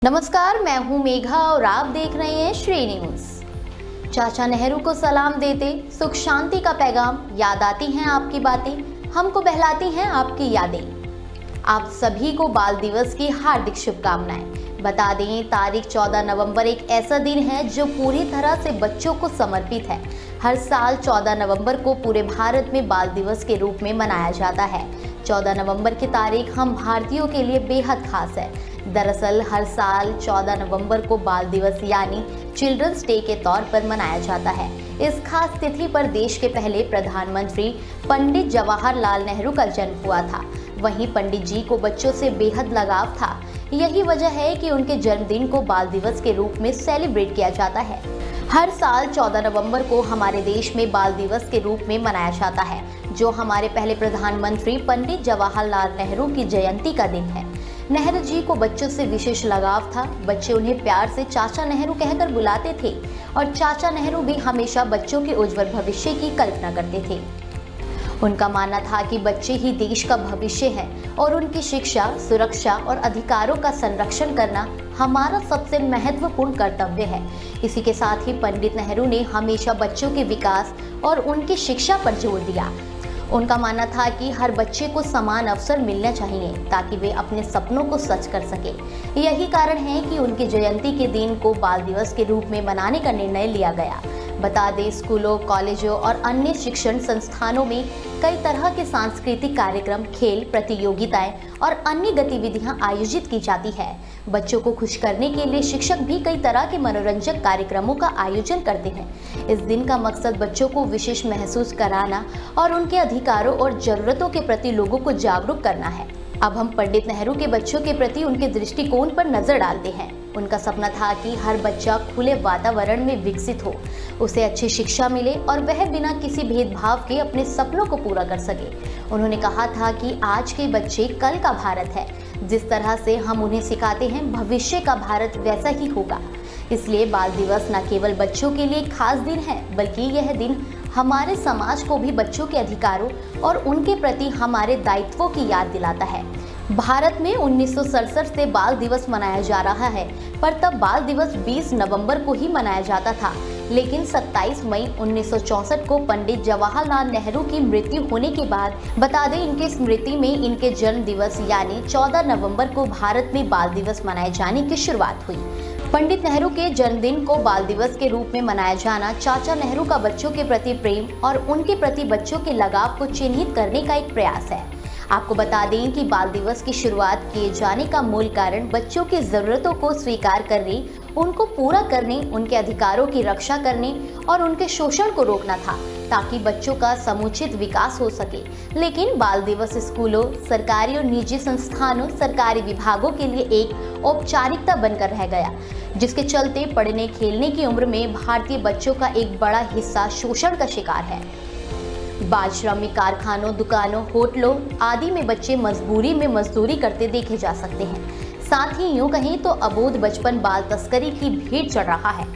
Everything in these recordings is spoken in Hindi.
नमस्कार, मैं हूं मेघा और आप देख रहे हैं श्री न्यूज। चाचा नेहरू को सलाम देते सुख शांति का पैगाम, याद आती हैं आपकी बातें, हमको बहलाती हैं आपकी यादें। आप सभी को बाल दिवस की हार्दिक शुभकामनाएं। बता दें, तारीख 14 नवंबर एक ऐसा दिन है जो पूरी तरह से बच्चों को समर्पित है। हर साल 14 नवंबर को पूरे भारत में बाल दिवस के रूप में मनाया जाता है। 14 नवंबर की तारीख हम भारतीयों के लिए बेहद खास है। दरअसल हर साल 14 नवंबर को बाल दिवस यानी चिल्ड्रंस डे के तौर पर मनाया जाता है। इस खास तिथि पर देश के पहले प्रधानमंत्री पंडित जवाहरलाल नेहरू का जन्म हुआ था। वहीं पंडित जी को बच्चों से बेहद लगाव था। यही वजह है कि उनके जन्मदिन को बाल दिवस के रूप में सेलिब्रेट किया जाता है। हर साल 14 नवंबर को हमारे देश में बाल दिवस के रूप में मनाया जाता है, जो हमारे पहले प्रधानमंत्री पंडित जवाहरलाल नेहरू की जयंती का दिन है। नेहरू जी को बच्चों से विशेष लगाव था। बच्चे उन्हें प्यार से चाचा नेहरू कहकर बुलाते थे और चाचा नेहरू भी हमेशा बच्चों के उज्जवल भविष्य की कल्पना करते थे। उनका मानना था कि बच्चे ही देश का भविष्य है और उनकी शिक्षा, सुरक्षा और अधिकारों का संरक्षण करना हमारा सबसे महत्वपूर्ण कर्तव्य है। इसी के साथ ही पंडित नेहरू ने हमेशा बच्चों के विकास और उनकी शिक्षा पर जोर दिया। उनका मानना था कि हर बच्चे को समान अवसर मिलना चाहिए ताकि वे अपने सपनों को सच कर सके। यही कारण है कि उनकी जयंती के दिन को बाल दिवस के रूप में मनाने का निर्णय लिया गया। बता दें, स्कूलों, कॉलेजों और अन्य शिक्षण संस्थानों में कई तरह के सांस्कृतिक कार्यक्रम, खेल प्रतियोगिताएं और अन्य गतिविधियां आयोजित की जाती है। बच्चों को खुश करने के लिए शिक्षक भी कई तरह के मनोरंजक कार्यक्रमों का आयोजन करते हैं। इस दिन का मकसद बच्चों को विशेष महसूस कराना और उनके अधिकारों और जरूरतों के प्रति लोगों को जागरूक करना है। अब हम पंडित नेहरू के बच्चों के प्रति उनके दृष्टिकोण पर नजर डालते हैं। उनका सपना था कि हर बच्चा खुले वातावरण में विकसित हो, उसे अच्छी शिक्षा मिले और वह बिना किसी भेदभाव के अपने सपनों को पूरा कर सके। उन्होंने कहा था कि आज के बच्चे कल का भारत है। जिस तरह से हम उन्हें सिखाते हैं, भविष्य का भारत वैसा ही होगा। इसलिए बाल दिवस न केवल बच्चों के लिए खास दिन है, बल्कि यह दिन हमारे समाज को भी बच्चों के अधिकारों और उनके प्रति हमारे दायित्वों की याद दिलाता है। भारत में 1967 से बाल दिवस मनाया जा रहा है, पर तब बाल दिवस 20 नवंबर को ही मनाया जाता था। लेकिन 27 मई 1964 को पंडित जवाहरलाल नेहरू की मृत्यु होने के बाद, बता दें, इनकी स्मृति में इनके जन्म दिवस यानी 14 नवंबर को भारत में बाल दिवस मनाए जाने की शुरुआत हुई। पंडित नेहरू के जन्मदिन को बाल दिवस के रूप में मनाया जाना चाचा नेहरू का बच्चों के प्रति प्रेम और उनके प्रति बच्चों के लगाव को चिन्हित करने का एक प्रयास है। आपको बता दें कि बाल दिवस की शुरुआत किए जाने का मूल कारण बच्चों की ज़रूरतों को स्वीकार करने, उनको पूरा करने, उनके अधिकारों की रक्षा करने और उनके शोषण को रोकना था, ताकि बच्चों का समुचित विकास हो सके। लेकिन बाल दिवस स्कूलों, सरकारी और निजी संस्थानों, सरकारी विभागों के लिए एक औपचारिकता बनकर रह गया, जिसके चलते पढ़ने खेलने की उम्र में भारतीय बच्चों का एक बड़ा हिस्सा शोषण का शिकार है। बाल श्रमिक कारखानों, दुकानों, होटलों आदि में बच्चे मजबूरी में मजदूरी करते देखे जा सकते हैं। साथ ही यूं कहें तो अबोध बचपन बाल तस्करी की भीड़ चढ़ रहा है।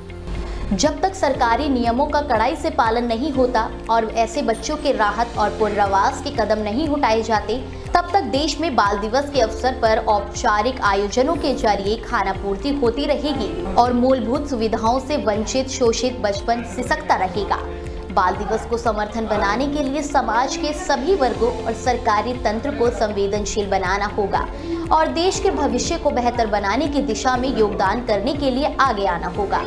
जब तक सरकारी नियमों का कड़ाई से पालन नहीं होता और ऐसे बच्चों के राहत और पुनर्वास के कदम नहीं उठाए जाते, तब तक देश में बाल दिवस के अवसर पर औपचारिक आयोजनों के जरिए खानापूर्ति होती रहेगी और मूलभूत सुविधाओं से वंचित शोषित बचपन सिसकता रहेगा। बाल दिवस को समर्थन बनाने के लिए समाज के सभी वर्गों और सरकारी तंत्र को संवेदनशील बनाना होगा और देश के भविष्य को बेहतर बनाने की दिशा में योगदान करने के लिए आगे आना होगा।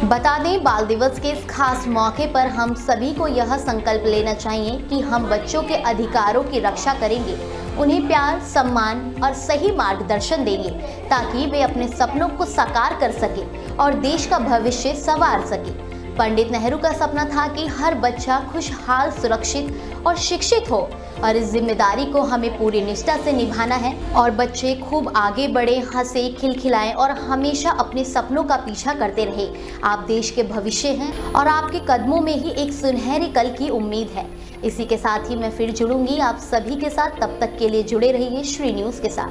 बता दें, बाल दिवस के इस खास मौके पर हम सभी को यह संकल्प लेना चाहिए कि हम बच्चों के अधिकारों की रक्षा करेंगे, उन्हें प्यार, सम्मान और सही मार्गदर्शन देंगे ताकि वे अपने सपनों को साकार कर सके और देश का भविष्य संवार सके। पंडित नेहरू का सपना था कि हर बच्चा खुशहाल, सुरक्षित और शिक्षित हो और इस जिम्मेदारी को हमें पूरी निष्ठा से निभाना है और बच्चे खूब आगे बढ़े, हंसे, खिलखिलाएं और हमेशा अपने सपनों का पीछा करते रहे। आप देश के भविष्य हैं और आपके कदमों में ही एक सुनहरी कल की उम्मीद है। इसी के साथ ही मैं फिर जुड़ूंगी आप सभी के साथ। तब तक के लिए जुड़े रहिए श्री न्यूज़ के साथ।